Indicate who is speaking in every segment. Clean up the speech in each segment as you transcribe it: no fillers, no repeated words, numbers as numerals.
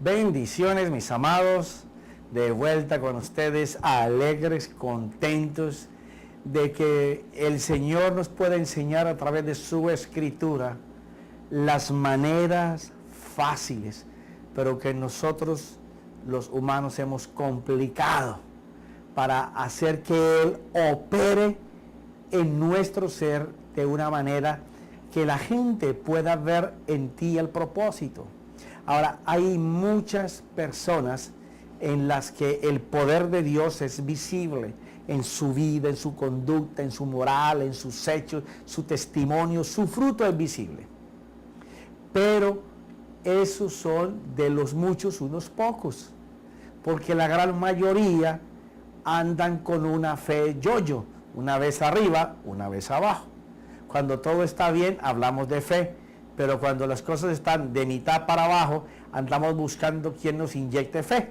Speaker 1: Bendiciones, mis amados, de vuelta con ustedes, alegres, contentos de que el Señor nos pueda enseñar a través de su escritura las maneras fáciles, pero que nosotros los humanos hemos complicado para hacer que Él opere en nuestro ser de una manera que la gente pueda ver en ti el propósito. Ahora, hay muchas personas en las que el poder de Dios es visible en su vida, en su conducta, en su moral, en sus hechos, su testimonio, su fruto es visible. Pero esos son de los muchos unos pocos, porque la gran mayoría andan con una fe yo-yo, una vez arriba, una vez abajo. Cuando todo está bien, hablamos de fe, pero cuando las cosas están de mitad para abajo, andamos buscando quien nos inyecte fe,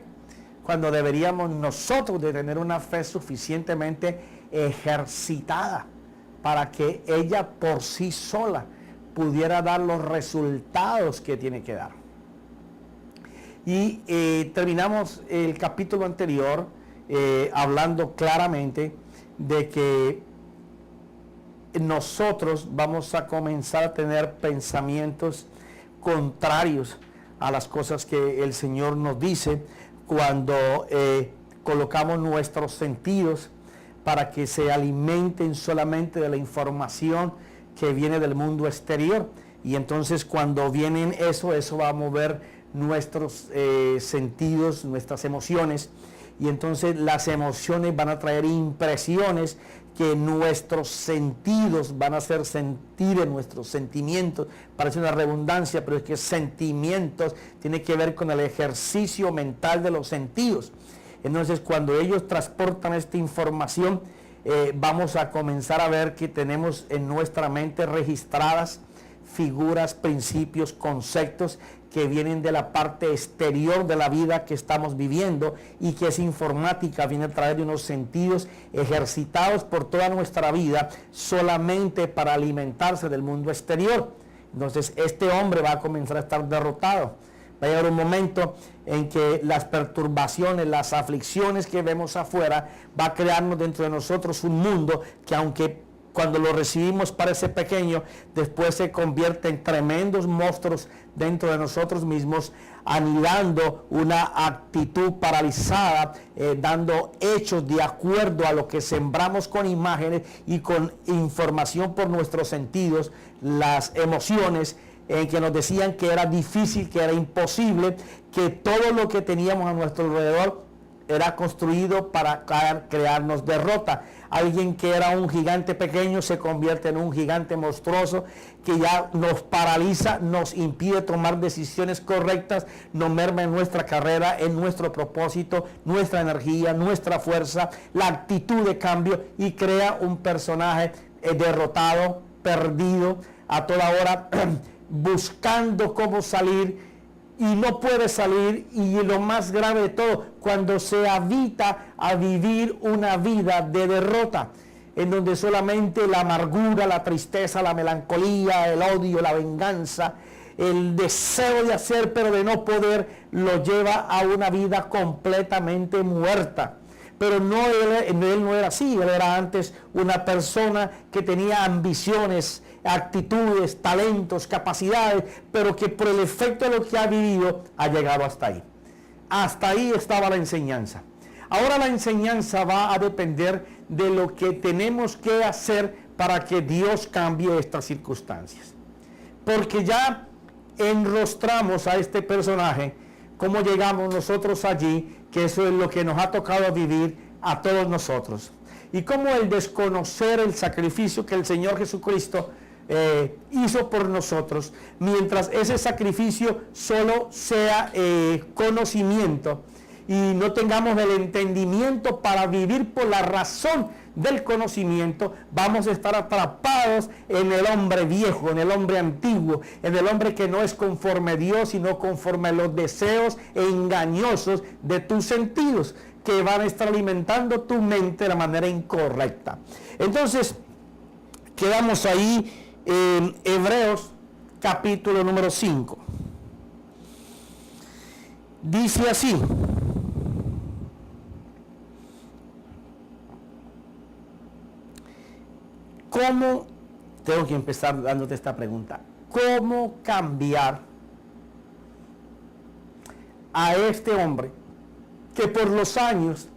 Speaker 1: cuando deberíamos nosotros de tener una fe suficientemente ejercitada para que ella por sí sola pudiera dar los resultados que tiene que dar. Y terminamos el capítulo anterior hablando claramente de que nosotros vamos a comenzar a tener pensamientos contrarios a las cosas que el Señor nos dice cuando colocamos nuestros sentidos para que se alimenten solamente de la información que viene del mundo exterior. Y entonces cuando vienen eso va a mover nuestros sentidos, nuestras emociones, y entonces las emociones van a traer impresiones que nuestros sentidos van a hacer sentir en nuestros sentimientos. Parece una redundancia, pero es que sentimientos tiene que ver con el ejercicio mental de los sentidos. Entonces, cuando ellos transportan esta información, vamos a comenzar a ver que tenemos en nuestra mente registradas figuras, principios, conceptos que vienen de la parte exterior de la vida que estamos viviendo, y que es informática, viene a través de unos sentidos ejercitados por toda nuestra vida solamente para alimentarse del mundo exterior. Entonces este hombre va a comenzar a estar derrotado. Va a llegar un momento en que las perturbaciones, las aflicciones que vemos afuera, va a crearnos dentro de nosotros un mundo que, aunque cuando lo recibimos parece pequeño, después se convierte en tremendos monstruos dentro de nosotros mismos, anidando una actitud paralizada, dando hechos de acuerdo a lo que sembramos con imágenes y con información por nuestros sentidos, las emociones, en que nos decían que era difícil, que era imposible, que todo lo que teníamos a nuestro alrededor era construido para crearnos derrota. Alguien que era un gigante pequeño se convierte en un gigante monstruoso que ya nos paraliza, nos impide tomar decisiones correctas, nos merma en nuestra carrera, en nuestro propósito, nuestra energía, nuestra fuerza, la actitud de cambio, y crea un personaje derrotado, perdido, a toda hora buscando cómo salir, y no puede salir. Y lo más grave de todo, cuando se habita a vivir una vida de derrota, en donde solamente la amargura, la tristeza, la melancolía, el odio, la venganza, el deseo de hacer pero de no poder, lo lleva a una vida completamente muerta. Pero él no era así. Él era antes una persona que tenía ambiciones, actitudes, talentos, capacidades, pero que por el efecto de lo que ha vivido ha llegado hasta ahí. Hasta ahí estaba la enseñanza. Ahora la enseñanza va a depender de lo que tenemos que hacer para que Dios cambie estas circunstancias. Porque ya enrostramos a este personaje. ¿Cómo llegamos nosotros allí? Que eso es lo que nos ha tocado vivir a todos nosotros. Y cómo el desconocer el sacrificio que el Señor Jesucristo hizo por nosotros, mientras ese sacrificio solo sea conocimiento, y no tengamos el entendimiento para vivir por la razón del conocimiento, vamos a estar atrapados en el hombre viejo, en el hombre antiguo, en el hombre que no es conforme a Dios, sino conforme a los deseos engañosos de tus sentidos, que van a estar alimentando tu mente de la manera incorrecta. Entonces, quedamos ahí en Hebreos capítulo número 5. Dice así: ¿cómo? Tengo que empezar dándote esta pregunta. ¿Cómo cambiar a este hombre que por los años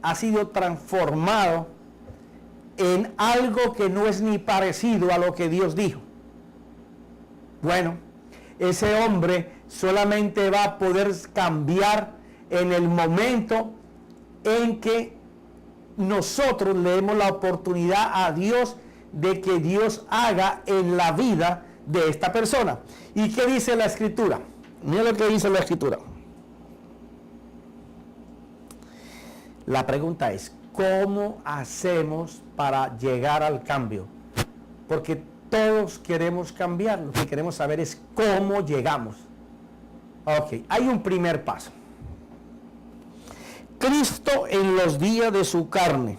Speaker 1: ha sido transformado en algo que no es ni parecido a lo que Dios dijo? Bueno, ese hombre solamente va a poder cambiar en el momento en que nosotros le demos la oportunidad a Dios de que Dios haga en la vida de esta persona. ¿Y qué dice la Escritura? Mira lo que dice la Escritura. La pregunta es, ¿cómo hacemos para llegar al cambio? Porque todos queremos cambiar, lo que queremos saber es cómo llegamos. Ok, hay un primer paso. Cristo en los días de su carne,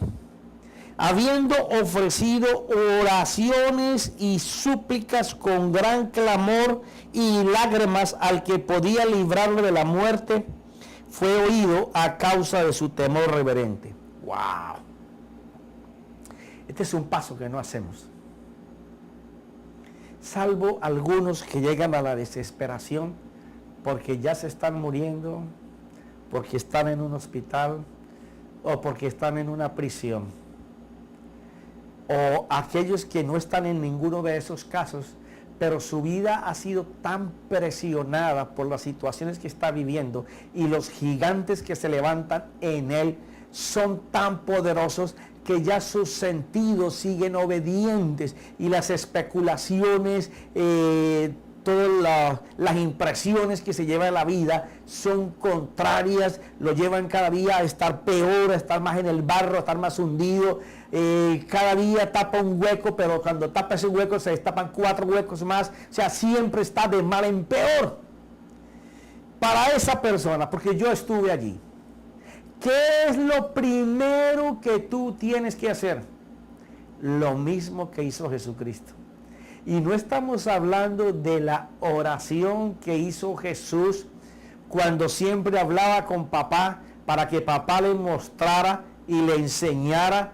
Speaker 1: habiendo ofrecido oraciones y súplicas con gran clamor y lágrimas al que podía librarlo de la muerte, fue oído a causa de su temor reverente. ¡Wow! Este es un paso que no hacemos. Salvo algunos que llegan a la desesperación porque ya se están muriendo, porque están en un hospital o porque están en una prisión. O aquellos que no están en ninguno de esos casos, pero su vida ha sido tan presionada por las situaciones que está viviendo y los gigantes que se levantan en él son tan poderosos que ya sus sentidos siguen obedientes y las especulaciones, todas las impresiones que se lleva en la vida son contrarias, lo llevan cada día a estar peor, a estar más en el barro, a estar más hundido. Cada día tapa un hueco, pero cuando tapa ese hueco se destapan 4 huecos más. O sea, siempre está de mal en peor. Para esa persona, porque yo estuve allí, ¿qué es lo primero que tú tienes que hacer? Lo mismo que hizo Jesucristo. Y no estamos hablando de la oración que hizo Jesús cuando siempre hablaba con papá para que papá le mostrara y le enseñara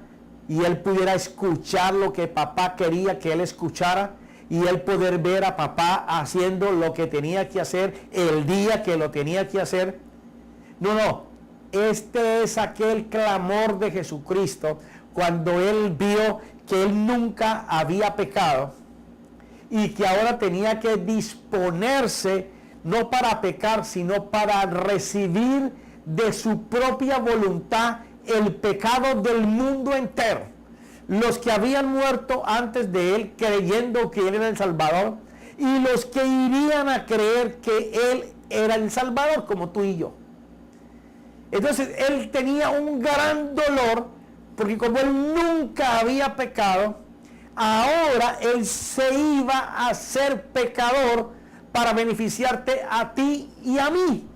Speaker 1: y él pudiera escuchar lo que papá quería que él escuchara y él poder ver a papá haciendo lo que tenía que hacer el día que lo tenía que hacer. No, este es aquel clamor de Jesucristo cuando él vio que él nunca había pecado y que ahora tenía que disponerse no para pecar, sino para recibir de su propia voluntad el pecado del mundo entero. Los que habían muerto antes de él creyendo que él era el Salvador y los que irían a creer que él era el Salvador, como tú y yo. Entonces él tenía un gran dolor porque como él nunca había pecado, ahora él se iba a ser pecador para beneficiarte a ti y a mí.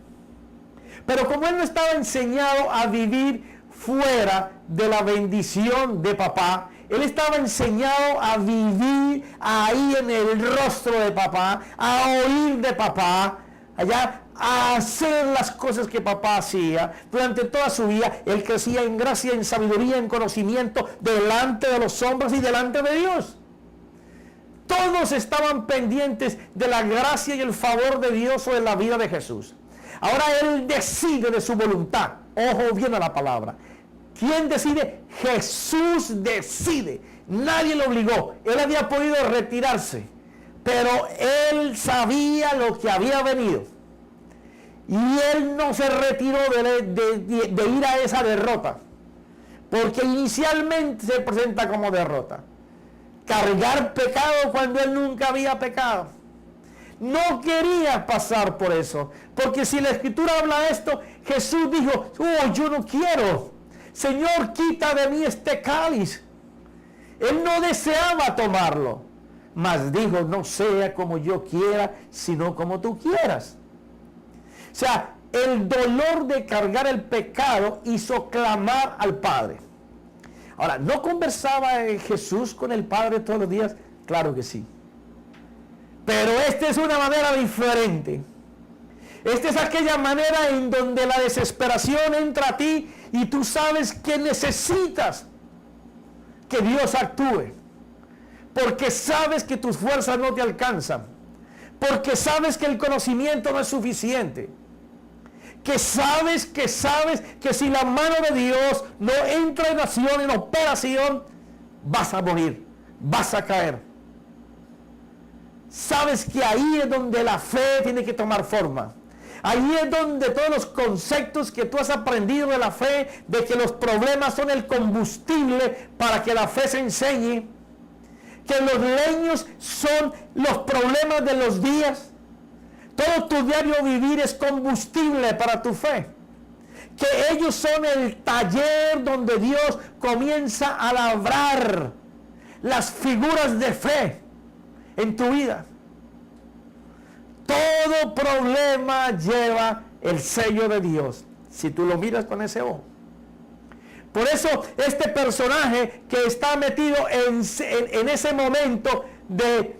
Speaker 1: Pero como él no estaba enseñado a vivir fuera de la bendición de papá, él estaba enseñado a vivir ahí en el rostro de papá, a oír de papá, allá a hacer las cosas que papá hacía. Durante toda su vida él crecía en gracia, en sabiduría, en conocimiento delante de los hombres y delante de Dios. Todos estaban pendientes de la gracia y el favor de Dios sobre la vida de Jesús. Ahora él decide de su voluntad. Ojo bien a la palabra. ¿Quién decide? Jesús decide. Nadie lo obligó. Él había podido retirarse, pero él sabía lo que había venido. Y él no se retiró de ir a esa derrota, porque inicialmente se presenta como derrota. Cargar pecado cuando él nunca había pecado. No quería pasar por eso, porque si la Escritura habla esto, Jesús dijo: yo no quiero, Señor, quita de mí este cáliz. Él no deseaba tomarlo, mas dijo: no sea como yo quiera, sino como tú quieras. O sea, el dolor de cargar el pecado hizo clamar al Padre. Ahora, ¿no conversaba Jesús con el Padre todos los días? Claro que sí. Pero esta es una manera diferente. Esta es aquella manera en donde la desesperación entra a ti y tú sabes que necesitas que Dios actúe. Porque sabes que tus fuerzas no te alcanzan. Porque sabes que el conocimiento no es suficiente. Que sabes que si la mano de Dios no entra en acción, en operación, vas a morir, vas a caer. Sabes que ahí es donde la fe tiene que tomar forma. Ahí es donde todos los conceptos que tú has aprendido de la fe, de que los problemas son el combustible para que la fe se enseñe, que los leños son los problemas de los días, todo tu diario vivir es combustible para tu fe, que ellos son el taller donde Dios comienza a labrar las figuras de fe en tu vida. Todo problema lleva el sello de Dios, si tú lo miras con ese ojo. Por eso este personaje que está metido en ese momento de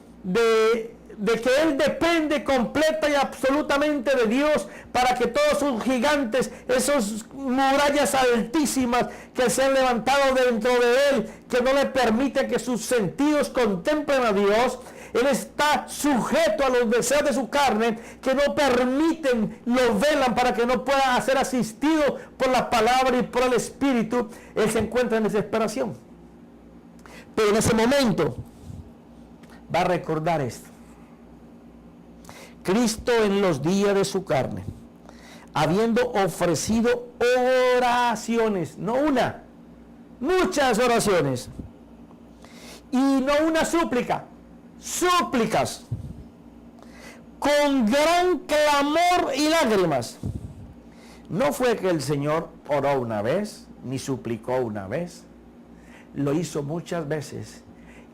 Speaker 1: que él depende completa y absolutamente de Dios para que todos sus gigantes, esas murallas altísimas que se han levantado dentro de él, que no le permite que sus sentidos contemplen a Dios, él está sujeto a los deseos de su carne que no permiten, lo velan para que no pueda ser asistido por la palabra y por el Espíritu. Él se encuentra en desesperación. Pero en ese momento va a recordar esto. Cristo en los días de su carne, habiendo ofrecido oraciones, no una, muchas oraciones, y no una súplica, súplicas, con gran clamor y lágrimas. No fue que el Señor oró una vez, ni suplicó una vez, lo hizo muchas veces,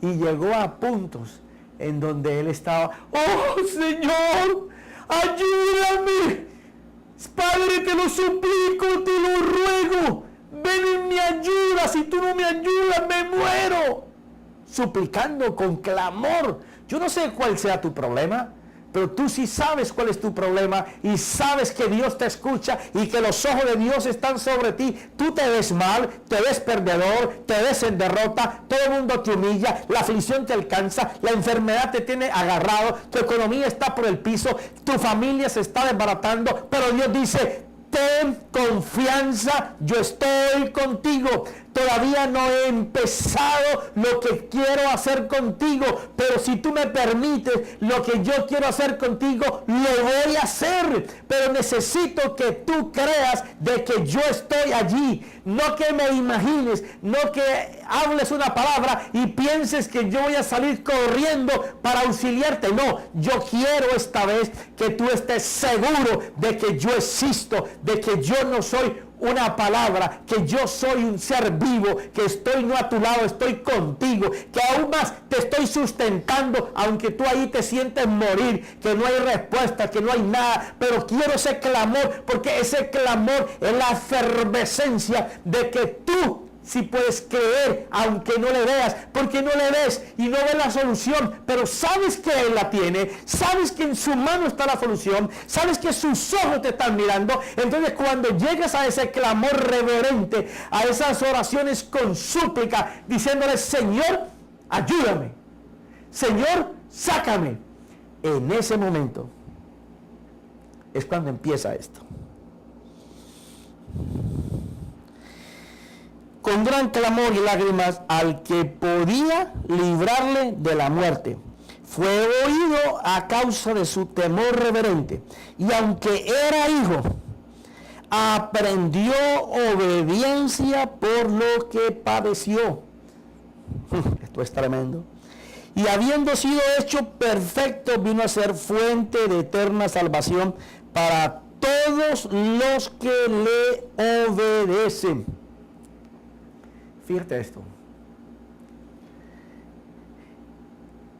Speaker 1: y llegó a puntos en donde él estaba, ¡oh Señor, ayúdame! Padre, te lo suplico, te lo ruego, ven en mi ayuda, si tú no me ayudas me muero. Suplicando con clamor. Yo no sé cuál sea tu problema, pero tú sí sabes cuál es tu problema y sabes que Dios te escucha y que los ojos de Dios están sobre ti. Tú te ves mal, te ves perdedor, te ves en derrota, todo el mundo te humilla, la aflicción te alcanza, la enfermedad te tiene agarrado, tu economía está por el piso, tu familia se está desbaratando, pero Dios dice, ten confianza, yo estoy contigo. Todavía no he empezado lo que quiero hacer contigo, pero si tú me permites, lo que yo quiero hacer contigo, lo voy a hacer. Pero necesito que tú creas de que yo estoy allí. No que me imagines, no que hables una palabra y pienses que yo voy a salir corriendo para auxiliarte. No, yo quiero esta vez que tú estés seguro de que yo existo, de que yo no soy una palabra, que yo soy un ser vivo, que estoy no a tu lado, estoy contigo, que aún más te estoy sustentando, aunque tú ahí te sientes morir, que no hay respuesta, que no hay nada, pero quiero ese clamor, porque ese clamor es la efervescencia de que tú si puedes creer, aunque no le veas, porque no le ves y no ves la solución, pero sabes que Él la tiene, sabes que en su mano está la solución, sabes que sus ojos te están mirando. Entonces cuando llegas a ese clamor reverente, a esas oraciones con súplica, diciéndole, Señor, ayúdame, Señor, sácame, en ese momento es cuando empieza esto. Con gran clamor y lágrimas al que podía librarle de la muerte. Fue oído a causa de su temor reverente. Y aunque era hijo, aprendió obediencia por lo que padeció. Esto es tremendo. Y habiendo sido hecho perfecto, vino a ser fuente de eterna salvación para todos los que le obedecen. Fíjate esto.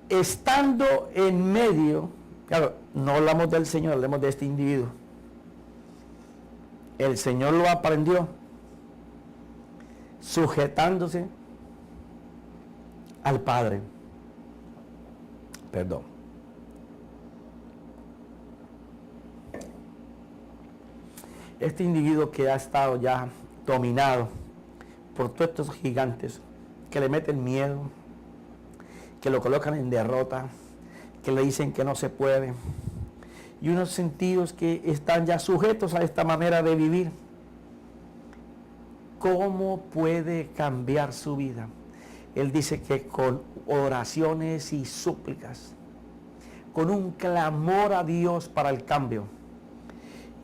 Speaker 1: Estando en medio, claro, no hablamos del Señor, hablamos de este individuo. El Señor lo aprendió sujetándose al Padre. Perdón. Este individuo que ha estado ya dominado por todos estos gigantes que le meten miedo, que lo colocan en derrota, que le dicen que no se puede, y unos sentidos que están ya sujetos a esta manera de vivir. ¿Cómo puede cambiar su vida? Él dice que con oraciones y súplicas, con un clamor a Dios para el cambio.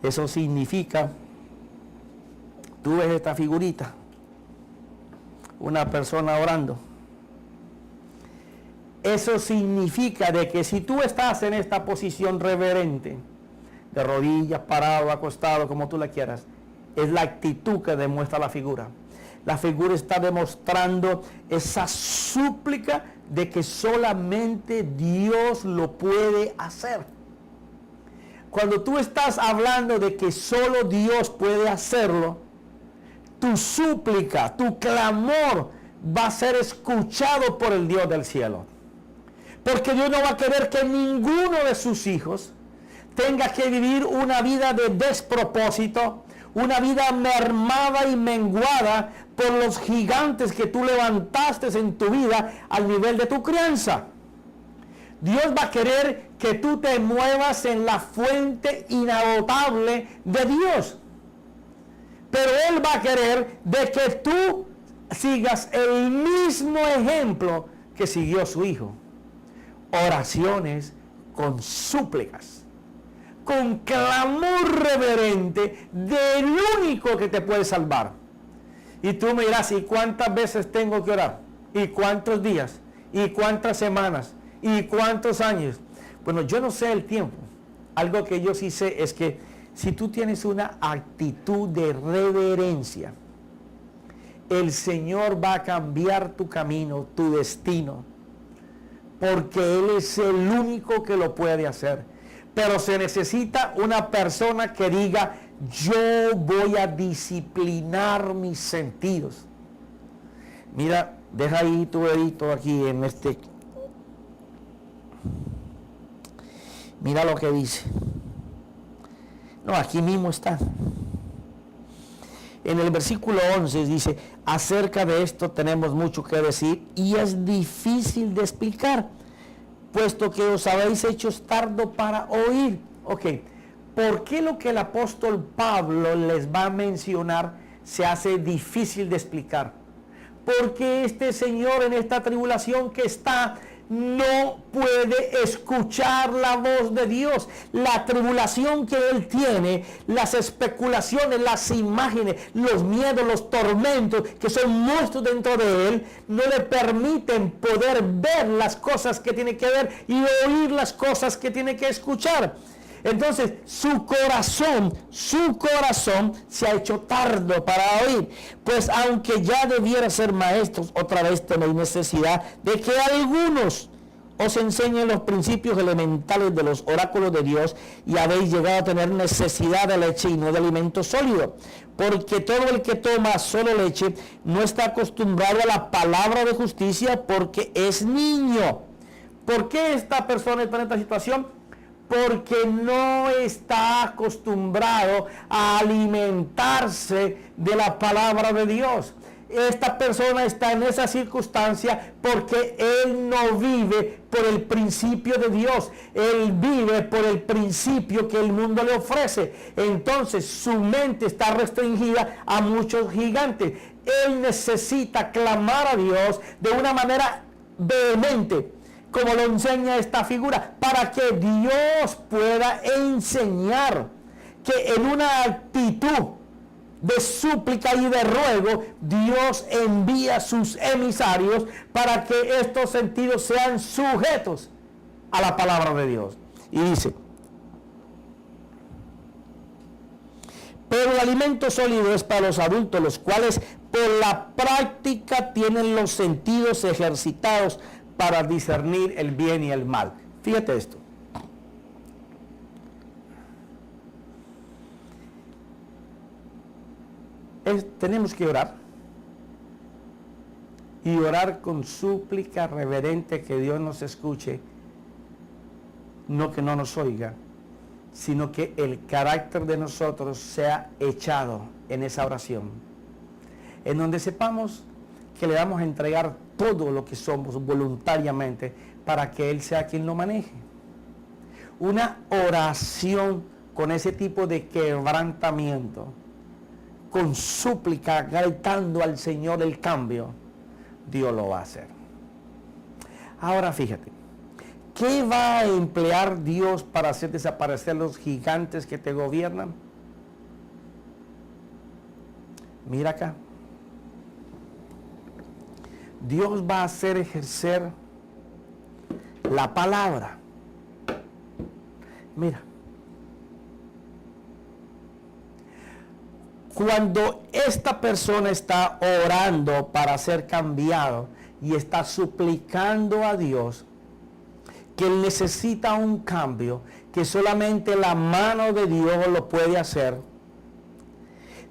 Speaker 1: Eso significa, tú ves esta figurita, una persona orando. Eso significa de que si tú estás en esta posición reverente, de rodillas, parado, acostado, como tú la quieras, es la actitud que demuestra la figura. La figura está demostrando esa súplica de que solamente Dios lo puede hacer. Cuando tú estás hablando de que solo Dios puede hacerlo, tu súplica, tu clamor va a ser escuchado por el Dios del cielo. Porque Dios no va a querer que ninguno de sus hijos tenga que vivir una vida de despropósito, una vida mermada y menguada por los gigantes que tú levantaste en tu vida al nivel de tu crianza. Dios va a querer que tú te muevas en la fuente inagotable de Dios. Pero Él va a querer de que tú sigas el mismo ejemplo que siguió su hijo. Oraciones con súplicas, con clamor reverente del único que te puede salvar. Y tú me dirás, ¿y cuántas veces tengo que orar? ¿Y cuántos días? ¿Y cuántas semanas? ¿Y cuántos años? Bueno, yo no sé el tiempo. Algo que yo sí sé es que si tú tienes una actitud de reverencia, el Señor va a cambiar tu camino, tu destino, porque Él es el único que lo puede hacer. Pero se necesita una persona que diga, yo voy a disciplinar mis sentidos. Mira, deja ahí tu dedito aquí en este. Mira lo que dice. No, aquí mismo está. En el versículo 11 dice, acerca de esto tenemos mucho que decir y es difícil de explicar, puesto que os habéis hecho tardo para oír. Ok, ¿por qué lo que el apóstol Pablo les va a mencionar se hace difícil de explicar? Porque este señor en esta tribulación que está, no puede escuchar la voz de Dios. La tribulación que él tiene, las especulaciones, las imágenes, los miedos, los tormentos que son monstruos dentro de él, no le permiten poder ver las cosas que tiene que ver y oír las cosas que tiene que escuchar. Entonces su corazón se ha hecho tardo para oír, pues aunque ya debiera ser maestros, otra vez tenéis necesidad de que algunos os enseñen los principios elementales de los oráculos de Dios, y habéis llegado a tener necesidad de leche y no de alimento sólido, porque todo el que toma solo leche no está acostumbrado a la palabra de justicia, porque es niño. ¿Por qué esta persona está en esta situación? Porque no está acostumbrado a alimentarse de la palabra de Dios. Esta persona está en esa circunstancia porque él no vive por el principio de Dios. Él vive por el principio que el mundo le ofrece. Entonces su mente está restringida a muchos gigantes. Él necesita clamar a Dios de una manera vehemente, como lo enseña esta figura, para que Dios pueda enseñar que en una actitud de súplica y de ruego, Dios envía sus emisarios para que estos sentidos sean sujetos a la palabra de Dios. Y dice, pero el alimento sólido es para los adultos, los cuales por la práctica tienen los sentidos ejercitados para discernir el bien y el mal. Fíjate esto. Tenemos que orar. Y orar con súplica reverente, que Dios nos escuche, no que no nos oiga. sino que el carácter de nosotros sea echado en esa oración, en donde sepamos que le vamos a entregar todo lo que somos voluntariamente para que Él sea quien lo maneje. Una oración con ese tipo de quebrantamiento, con súplica, gritando al Señor el cambio, Dios lo va a hacer. Ahora fíjate, ¿qué va a emplear Dios para hacer desaparecer los gigantes que te gobiernan? Mira acá. Dios va a hacer ejercer la palabra. Mira. Cuando esta persona está orando para ser cambiado y está suplicando a Dios que él necesita un cambio, que solamente la mano de Dios lo puede hacer,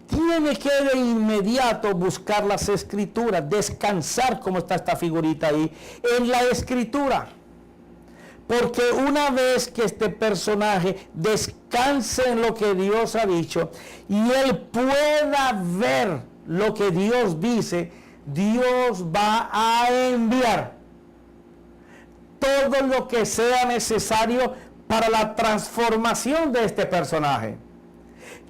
Speaker 1: tiene que de inmediato buscar las escrituras, descansar, como está esta figurita ahí, en la escritura. Porque una vez que este personaje descanse en lo que Dios ha dicho y él pueda ver lo que Dios dice, Dios va a enviar todo lo que sea necesario para la transformación de este personaje.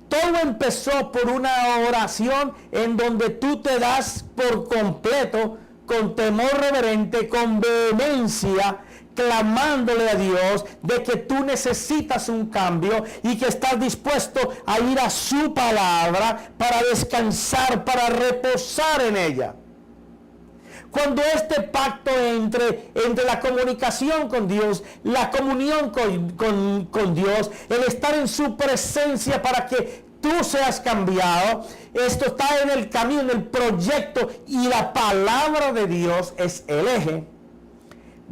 Speaker 1: Todo empezó por una oración en donde tú te das por completo, con temor reverente, con vehemencia, clamándole a Dios de que tú necesitas un cambio y que estás dispuesto a ir a su palabra para descansar, para reposar en ella. Cuando este pacto entre la comunicación con Dios, la comunión con Dios, el estar en su presencia para que tú seas cambiado, esto está en el camino, en el proyecto, y la palabra de Dios es el eje,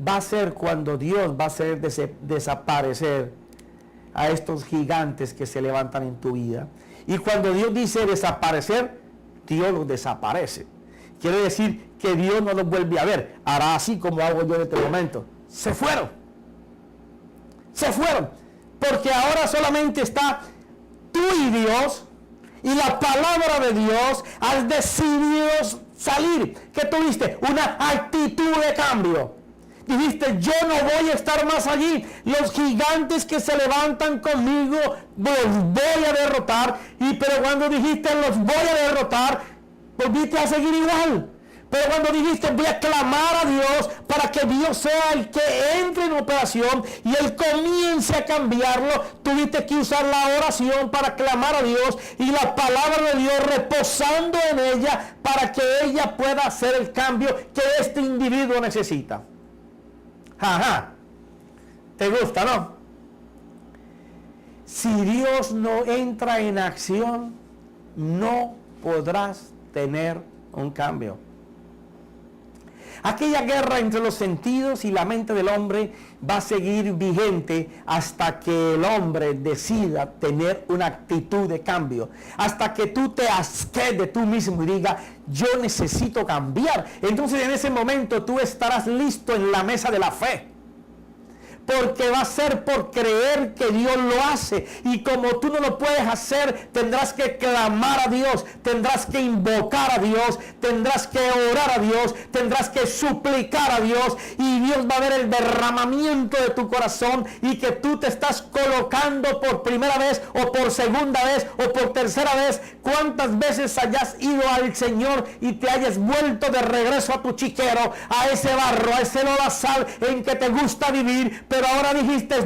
Speaker 1: va a ser cuando Dios va a hacer desaparecer a estos gigantes que se levantan en tu vida. Y cuando Dios dice desaparecer, Dios los desaparece. Quiere decir que Dios no los vuelve a ver. Hará así como hago yo en este momento. Se fueron. Se fueron. Porque ahora solamente está tú y Dios. Y la palabra de Dios. Has decidido salir. ¿Qué tuviste? Una actitud de cambio. Dijiste, yo no voy a estar más allí. Los gigantes que se levantan conmigo los voy a derrotar. Pero cuando dijiste los voy a derrotar, volviste a seguir igual. Pero cuando dijiste voy a clamar a Dios para que Dios sea el que entre en operación y Él comience a cambiarlo, tuviste que usar la oración para clamar a Dios y la palabra de Dios reposando en ella para que ella pueda hacer el cambio que este individuo necesita. Ajá. ¿Te gusta, no? Si Dios no entra en acción, no podrás tener un cambio. Aquella guerra entre los sentidos y la mente del hombre va a seguir vigente hasta que el hombre decida tener una actitud de cambio. Hasta que tú te asques de tú mismo y diga, yo necesito cambiar. Entonces en ese momento tú estarás listo en la mesa de la fe. Porque va a ser por creer que Dios lo hace. Y como tú no lo puedes hacer, tendrás que clamar a Dios, tendrás que invocar a Dios, tendrás que orar a Dios, tendrás que suplicar a Dios. Y Dios va a ver el derramamiento de tu corazón y que tú te estás colocando por primera vez o por segunda vez o por tercera vez. Cuántas veces hayas ido al Señor y te hayas vuelto de regreso a tu chiquero, a ese barro, a ese lodazal en que te gusta vivir. Pero ahora dijiste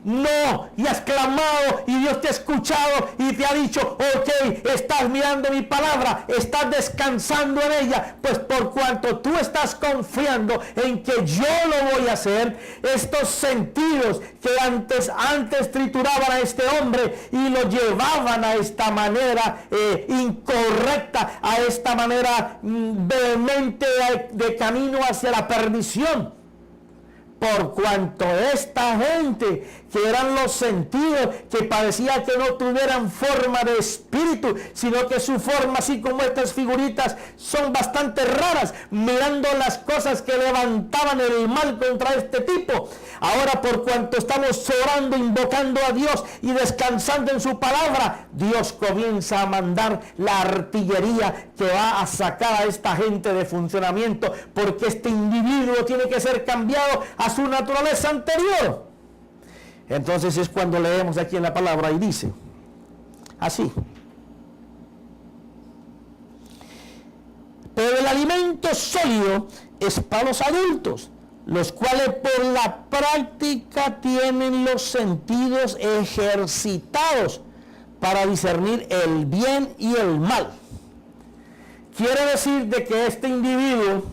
Speaker 1: no, y has clamado y Dios te ha escuchado y te ha dicho, ok, estás mirando mi palabra, estás descansando en ella, pues por cuanto tú estás confiando en que yo lo voy a hacer, estos sentidos que antes trituraban a este hombre y lo llevaban a esta manera incorrecta, a esta manera vehemente de camino hacia la perdición. Por cuanto esta gente que eran los sentidos, que parecía que no tuvieran forma de espíritu, sino que su forma, así como estas figuritas, son bastante raras, mirando las cosas que levantaban el mal contra este tipo. Ahora, por cuanto estamos orando, invocando a Dios y descansando en su palabra, Dios comienza a mandar la artillería que va a sacar a esta gente de funcionamiento, porque este individuo tiene que ser cambiado a su naturaleza anterior. Entonces es cuando leemos aquí en la palabra y dice así: pero el alimento sólido es para los adultos, los cuales por la práctica tienen los sentidos ejercitados para discernir el bien y el mal. Quiere decir de que este individuo,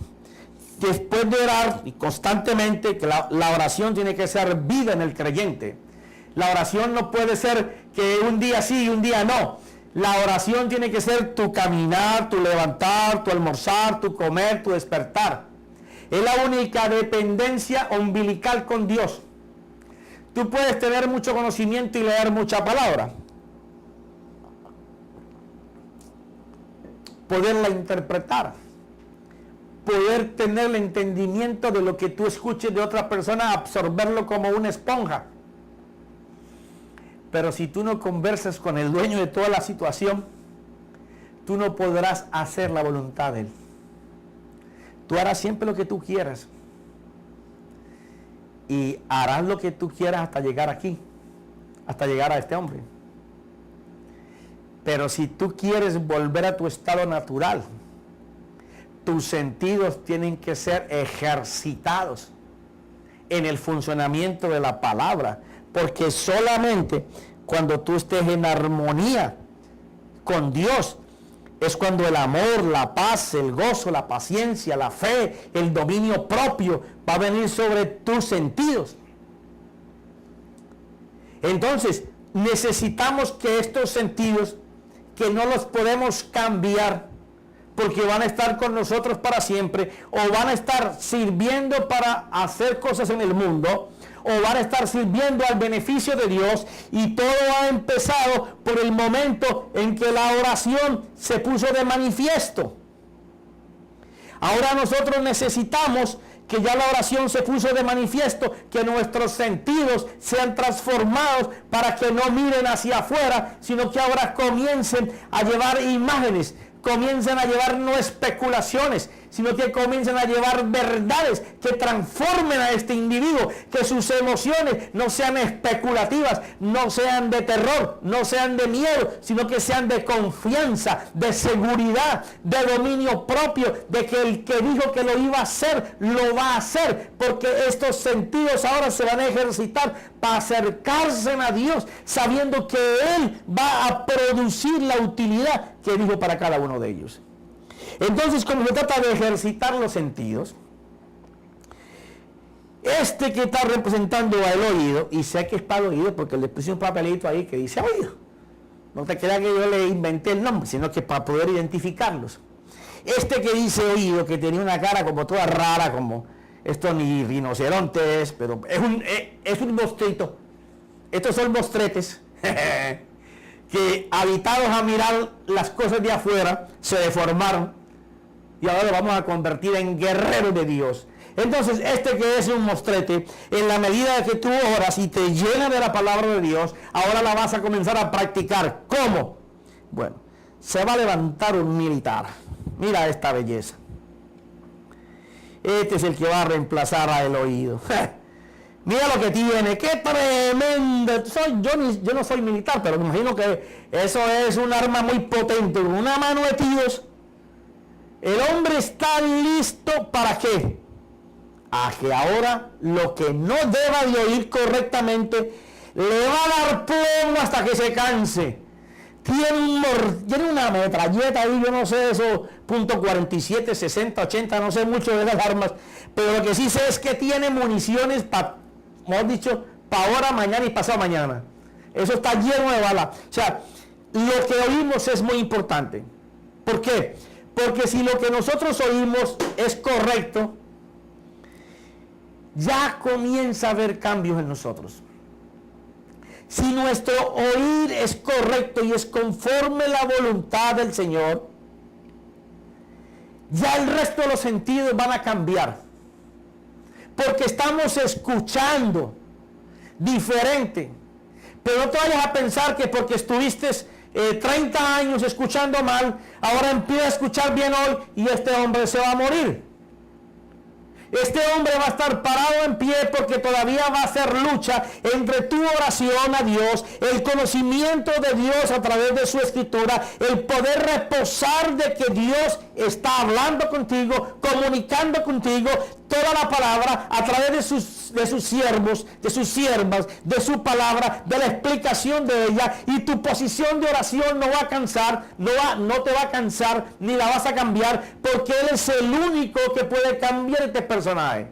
Speaker 1: después de orar y constantemente, que la oración tiene que ser vida en el creyente. La oración no puede ser que un día sí y un día no. La oración tiene que ser tu caminar, tu levantar, tu almorzar, tu comer, tu despertar. Es la única dependencia umbilical con Dios. Tú puedes tener mucho conocimiento y leer mucha palabra, poderla interpretar, poder tener el entendimiento de lo que tú escuches de otra persona, absorberlo como una esponja. Pero si tú no conversas con el dueño de toda la situación, tú no podrás hacer la voluntad de él. Tú harás siempre lo que tú quieras y harás lo que tú quieras hasta llegar aquí, hasta llegar a este hombre. Pero si tú quieres volver a tu estado natural, tus sentidos tienen que ser ejercitados en el funcionamiento de la palabra, porque solamente cuando tú estés en armonía con Dios es cuando el amor, la paz, el gozo, la paciencia, la fe, el dominio propio va a venir sobre tus sentidos. Entonces necesitamos que estos sentidos, que no los podemos cambiar, porque van a estar con nosotros para siempre, o van a estar sirviendo para hacer cosas en el mundo, o van a estar sirviendo al beneficio de Dios, y todo ha empezado por el momento en que la oración se puso de manifiesto. Ahora nosotros necesitamos que ya la oración se puso de manifiesto, que nuestros sentidos sean transformados para que no miren hacia afuera, sino que ahora comiencen a llevar imágenes, comiencen a llevar no especulaciones, sino que comiencen a llevar verdades que transformen a este individuo, que sus emociones no sean especulativas, no sean de terror, no sean de miedo, sino que sean de confianza, de seguridad, de dominio propio, de que el que dijo que lo iba a hacer, lo va a hacer, porque estos sentidos ahora se van a ejercitar para acercarse a Dios, sabiendo que Él va a producir la utilidad que dijo para cada uno de ellos. Entonces, como se trata de ejercitar los sentidos, este que está representando al oído, y sé que es para el oído porque le puse un papelito ahí que dice oído, no te creas que yo le inventé el nombre, sino que para poder identificarlos. Este que dice oído, que tenía una cara como toda rara, como esto ni rinoceronte es, pero es un mostrito. Estos son mostretes que habitados a mirar las cosas de afuera se deformaron y ahora lo vamos a convertir en guerreros de Dios. Entonces este que es un mostrete, en la medida que tú oras y te llenas de la palabra de Dios, ahora la vas a comenzar a practicar. ¿Cómo? Bueno, se va a levantar un militar. Mira esta belleza. Este es el que va a reemplazar a el oído. Mira lo que tiene, qué tremendo. Yo no soy militar, pero me imagino que eso es un arma muy potente. Con una mano de tiros, el hombre está listo ¿para qué? A que ahora lo que no deba de oír correctamente, le va a dar plomo hasta que se canse. Tiene una metralleta ahí, yo no sé, eso, .47, 60, 80, no sé mucho de las armas, pero lo que sí sé es que tiene municiones para, hemos dicho, para ahora, mañana y pasado mañana. Eso está lleno de balas. O sea, lo que oímos es muy importante. ¿Por qué? Porque si lo que nosotros oímos es correcto, ya comienza a haber cambios en nosotros. si nuestro oír es correcto y es conforme a la voluntad del Señor, ya el resto de los sentidos van a cambiar. Porque estamos escuchando diferente. Pero no te vayas a pensar que porque estuviste 30 años escuchando mal, ahora empieza a escuchar bien hoy y este hombre se va a morir. Este hombre va a estar parado en pie porque todavía va a ser lucha entre tu oración a Dios, el conocimiento de Dios a través de su escritura, el poder reposar de que Dios está hablando contigo, comunicando contigo toda la palabra a través de sus siervos, de sus siervas, de su palabra, de la explicación de ella, y tu posición de oración no va a cansar, no te va a cansar, ni la vas a cambiar, porque Él es el único que puede cambiar este personaje.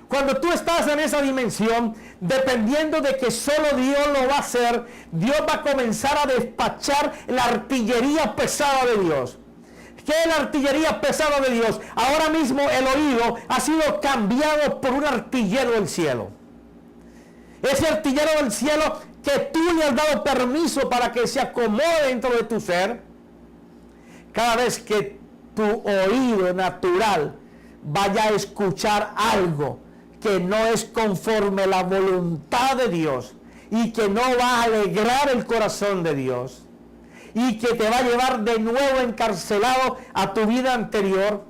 Speaker 1: Cuando tú estás en esa dimensión, dependiendo de que solo Dios lo va a hacer, Dios va a comenzar a despachar la artillería pesada de Dios. ¿Qué es la artillería pesada de Dios? Ahora mismo el oído ha sido cambiado por un artillero del cielo. Ese artillero del cielo que tú le has dado permiso para que se acomode dentro de tu ser. Cada vez que tu oído natural vaya a escuchar algo que no es conforme a la voluntad de Dios y que no va a alegrar el corazón de Dios, y que te va a llevar de nuevo encarcelado a tu vida anterior,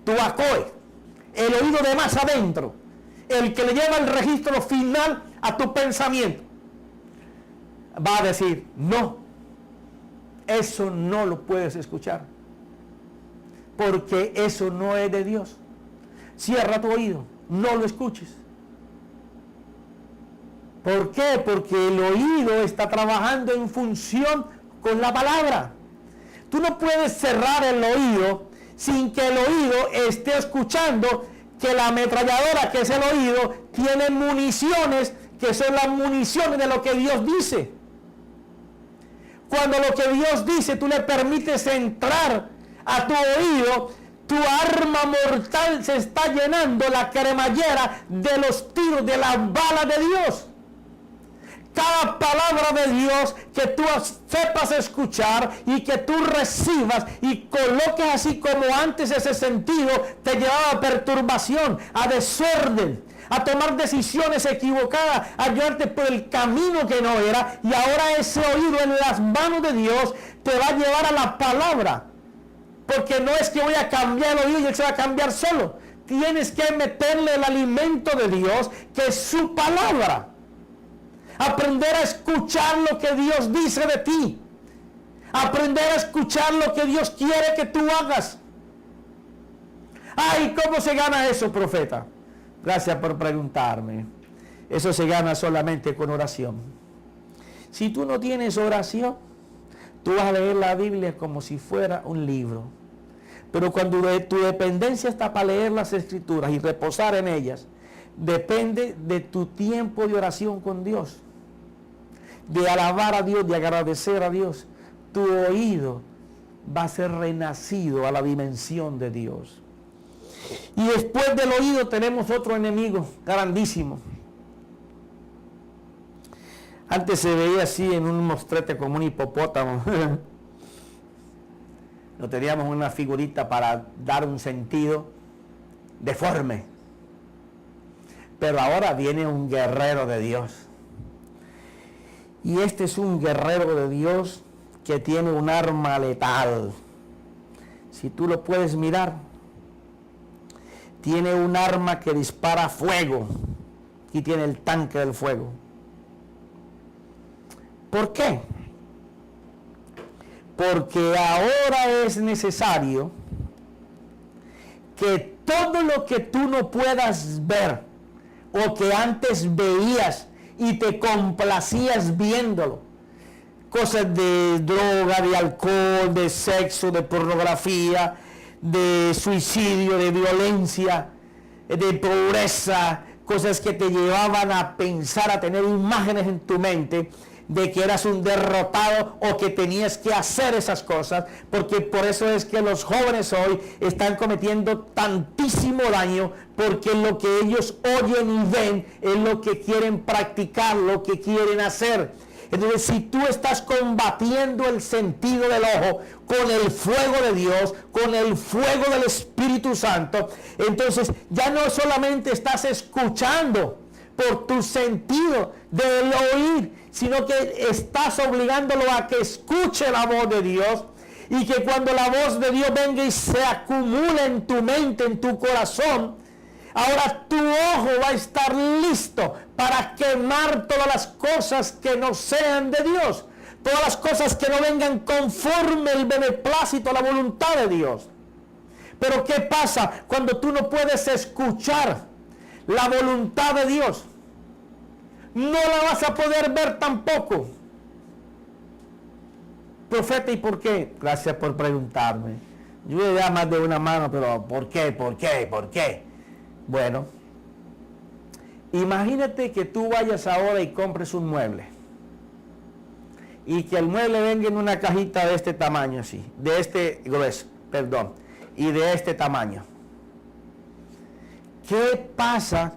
Speaker 1: tu acoe, el oído de más adentro, el que le lleva el registro final a tu pensamiento, va a decir, no, eso no lo puedes escuchar, porque eso no es de Dios. Cierra tu oído, no lo escuches. ¿Por qué? Porque el oído está trabajando en función con la palabra. Tú no puedes cerrar el oído sin que el oído esté escuchando que la ametralladora, que es el oído, tiene municiones que son las municiones de lo que Dios dice. Cuando lo que Dios dice tú le permites entrar a tu oído, tu arma mortal se está llenando la cremallera de los tiros de las balas de Dios. Cada palabra de Dios que tú sepas escuchar y que tú recibas y coloques así como antes ese sentido, te llevaba a perturbación, a desorden, a tomar decisiones equivocadas, a llevarte por el camino que no era, y ahora ese oído en las manos de Dios te va a llevar a la palabra. Porque no es que voy a cambiar el oído y él se va a cambiar solo. Tienes que meterle el alimento de Dios, que es su palabra. Aprender a escuchar lo que Dios dice de ti. Aprender a escuchar lo que Dios quiere que tú hagas. Ay, ¿cómo se gana eso, profeta? Gracias por preguntarme. Eso se gana solamente con oración. Si tú no tienes oración, tú vas a leer la Biblia como si fuera un libro. Pero cuando tu dependencia está para leer las Escrituras y reposar en ellas, depende de tu tiempo de oración con Dios, de alabar a Dios, de agradecer a Dios. Tu oído va a ser renacido a la dimensión de Dios. Y después del oído tenemos otro enemigo grandísimo. Antes se veía así en un mostrete como un hipopótamo. Lo teníamos una figurita para dar un sentido deforme. Pero ahora viene un guerrero de Dios. Y este es un guerrero de Dios que tiene un arma letal. Si tú lo puedes mirar, tiene un arma que dispara fuego y tiene el tanque del fuego. ¿Por qué? Porque ahora es necesario que todo lo que tú no puedas ver o que antes veías y te complacías viéndolo, cosas de droga, de alcohol, de sexo, de pornografía, de suicidio, de violencia, de pobreza, cosas que te llevaban a pensar, a tener imágenes en tu mente, de que eras un derrotado o que tenías que hacer esas cosas, porque por eso es que los jóvenes hoy están cometiendo tantísimo daño, porque lo que ellos oyen y ven es lo que quieren practicar, lo que quieren hacer. Entonces, si tú estás combatiendo el sentido del ojo con el fuego de Dios, con el fuego del Espíritu Santo, entonces ya no solamente estás escuchando por tu sentido del oír, sino que estás obligándolo a que escuche la voz de Dios, y que cuando la voz de Dios venga y se acumule en tu mente, en tu corazón, ahora tu ojo va a estar listo para quemar todas las cosas que no sean de Dios, todas las cosas que no vengan conforme el beneplácito a la voluntad de Dios. Pero ¿qué pasa cuando tú no puedes escuchar la voluntad de Dios? No la vas a poder ver tampoco. Profeta, ¿y por qué? Gracias por preguntarme. Yo le da más de una mano, pero ¿por qué? ¿Por qué? ¿Por qué? Bueno, imagínate que tú vayas ahora y compres un mueble, y que el mueble venga en una cajita de este tamaño así, de este grueso, perdón, y de este tamaño. ¿Qué pasa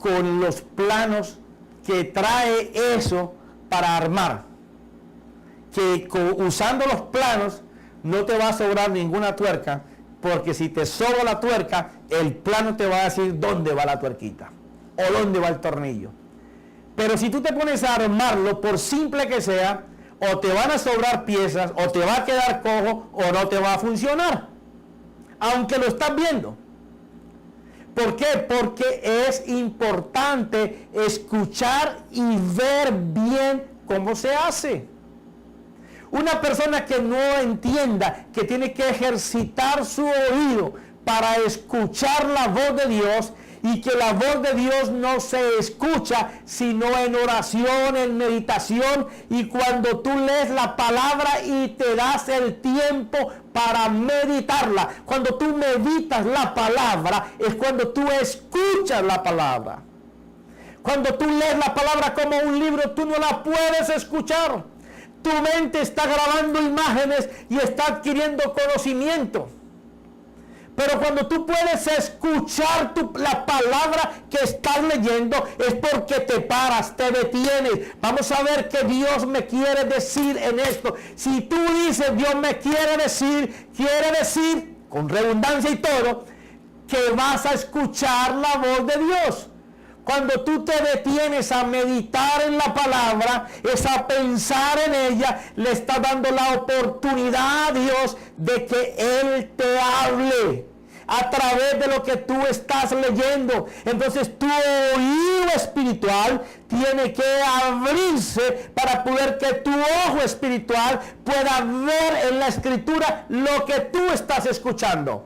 Speaker 1: con los planos que trae eso para armar? Que usando los planos no te va a sobrar ninguna tuerca, porque si te sobra la tuerca, el plano te va a decir dónde va la tuerquita o dónde va el tornillo. Pero si tú te pones a armarlo, por simple que sea, o te van a sobrar piezas, o te va a quedar cojo, o no te va a funcionar, aunque lo estás viendo. ¿Por qué? Porque es importante escuchar y ver bien cómo se hace. Una persona que no entienda que tiene que ejercitar su oído para escuchar la voz de Dios, y que la voz de Dios no se escucha sino en oración, en meditación, y cuando tú lees la palabra y te das el tiempo para meditarla. Cuando tú meditas la palabra es cuando tú escuchas la palabra. Cuando tú lees la palabra como un libro, tú no la puedes escuchar. Tu mente está grabando imágenes y está adquiriendo conocimiento. Pero cuando tú puedes escuchar la palabra que estás leyendo, es porque te paras, te detienes. Vamos a ver qué Dios me quiere decir en esto. Si tú dices Dios me quiere decir, con redundancia y todo, que vas a escuchar la voz de Dios. Cuando tú te detienes a meditar en la palabra, es a pensar en ella, le está dando la oportunidad a Dios de que Él te hable a través de lo que tú estás leyendo. Entonces tu oído espiritual tiene que abrirse para poder que tu ojo espiritual pueda ver en la escritura lo que tú estás escuchando.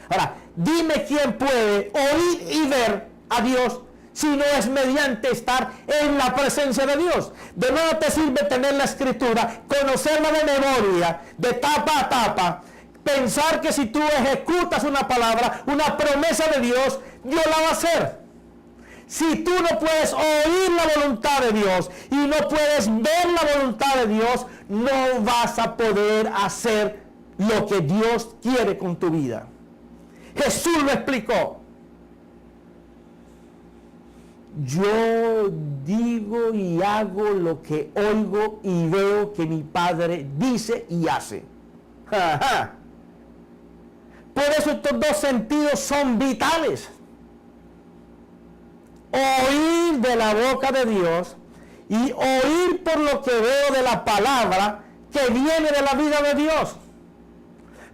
Speaker 1: Ahora, dime quién puede oír y ver a Dios si no es mediante estar en la presencia de Dios. De nada te sirve tener la escritura, conocerla de memoria, de tapa a tapa, pensar que si tú ejecutas una palabra, una promesa de Dios, Dios la va a hacer. Si tú no puedes oír la voluntad de Dios y no puedes ver la voluntad de Dios, no vas a poder hacer lo que Dios quiere con tu vida. Jesús lo explicó. Yo digo y hago lo que oigo y veo que mi Padre dice y hace. Por eso estos dos sentidos son vitales. Oír de la boca de Dios y oír por lo que veo de la palabra que viene de la vida de Dios.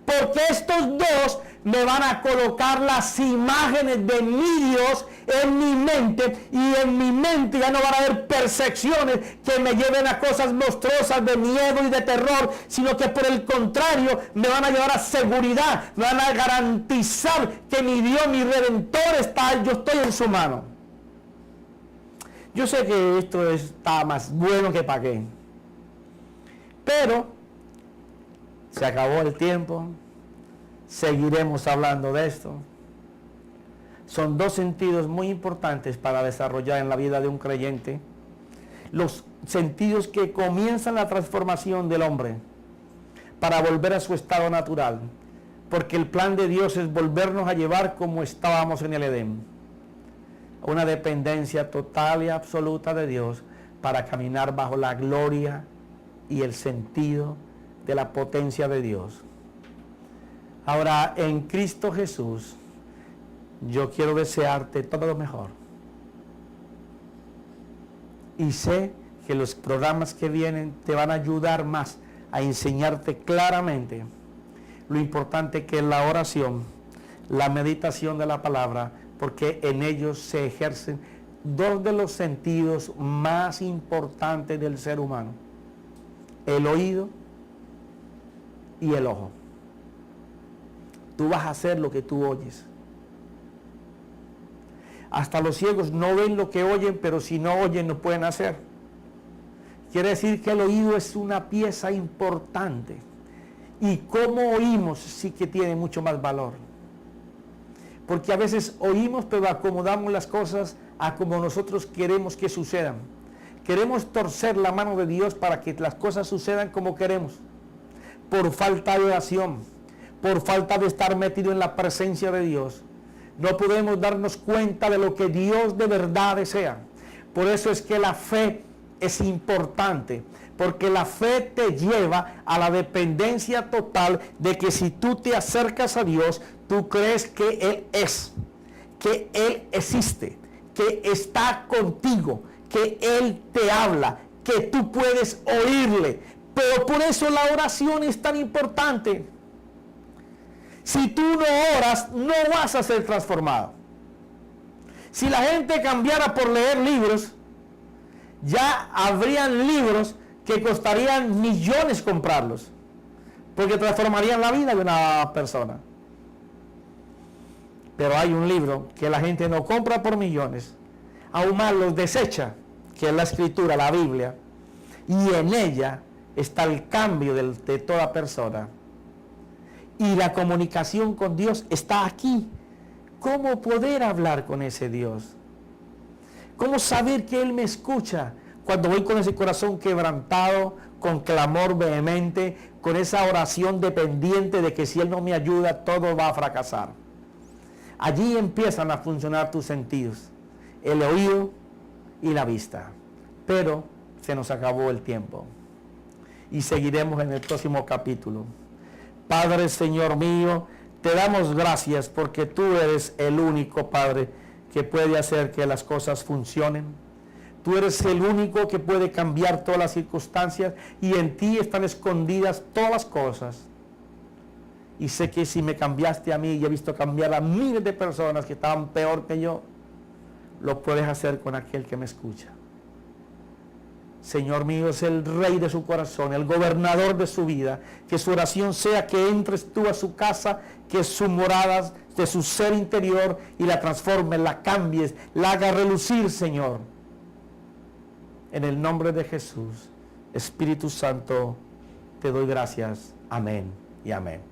Speaker 1: Porque estos dos me van a colocar las imágenes de mi Dios en mi mente, y en mi mente ya no van a haber percepciones que me lleven a cosas monstruosas de miedo y de terror, sino que por el contrario me van a llevar a seguridad, me van a garantizar que mi Dios, mi Redentor está, yo estoy en su mano. Yo sé que esto está más bueno que para qué, pero se acabó el tiempo. Seguiremos hablando de esto. Son dos sentidos muy importantes para desarrollar en la vida de un creyente. Los sentidos que comienzan la transformación del hombre para volver a su estado natural, porque el plan de Dios es volvernos a llevar como estábamos en el Edén, una dependencia total y absoluta de Dios para caminar bajo la gloria y el sentido de la potencia de Dios. Ahora, en Cristo Jesús, yo quiero desearte todo lo mejor. Y sé que los programas que vienen te van a ayudar más a enseñarte claramente lo importante que es la oración, la meditación de la palabra, porque en ellos se ejercen dos de los sentidos más importantes del ser humano: el oído y el ojo. Tú vas a hacer lo que tú oyes. Hasta los ciegos no ven lo que oyen, pero si no oyen no pueden hacer. Quiere decir que el oído es una pieza importante. Y cómo oímos sí que tiene mucho más valor. Porque a veces oímos, pero acomodamos las cosas a como nosotros queremos que sucedan. Queremos torcer la mano de Dios para que las cosas sucedan como queremos. Por falta de oración, por falta de estar metido en la presencia de Dios. No podemos darnos cuenta de lo que Dios de verdad desea. Por eso es que la fe es importante, porque la fe te lleva a la dependencia total de que si tú te acercas a Dios, tú crees que Él es, que Él existe, que está contigo, que Él te habla, que tú puedes oírle. Pero por eso la oración es tan importante. Si tú no oras, no vas a ser transformado. Si la gente cambiara por leer libros, ya habrían libros que costarían millones comprarlos, porque transformarían la vida de una persona. Pero hay un libro que la gente no compra por millones, aún más los desecha, que es la Escritura, la Biblia, y en ella está el cambio de toda persona. Y la comunicación con Dios está aquí. ¿Cómo poder hablar con ese Dios? ¿Cómo saber que Él me escucha cuando voy con ese corazón quebrantado, con clamor vehemente, con esa oración dependiente de que si Él no me ayuda, todo va a fracasar? Allí empiezan a funcionar tus sentidos, el oído y la vista. Pero se nos acabó el tiempo y seguiremos en el próximo capítulo. Padre, Señor mío, te damos gracias porque tú eres el único, Padre, que puede hacer que las cosas funcionen. Tú eres el único que puede cambiar todas las circunstancias y en ti están escondidas todas las cosas. Y sé que si me cambiaste a mí y he visto cambiar a miles de personas que estaban peor que yo, lo puedes hacer con aquel que me escucha. Señor mío, es el rey de su corazón, el gobernador de su vida. Que su oración sea que entres tú a su casa, que su morada de su ser interior y la transformes, la cambies, la haga relucir, Señor. En el nombre de Jesús, Espíritu Santo, te doy gracias. Amén y amén.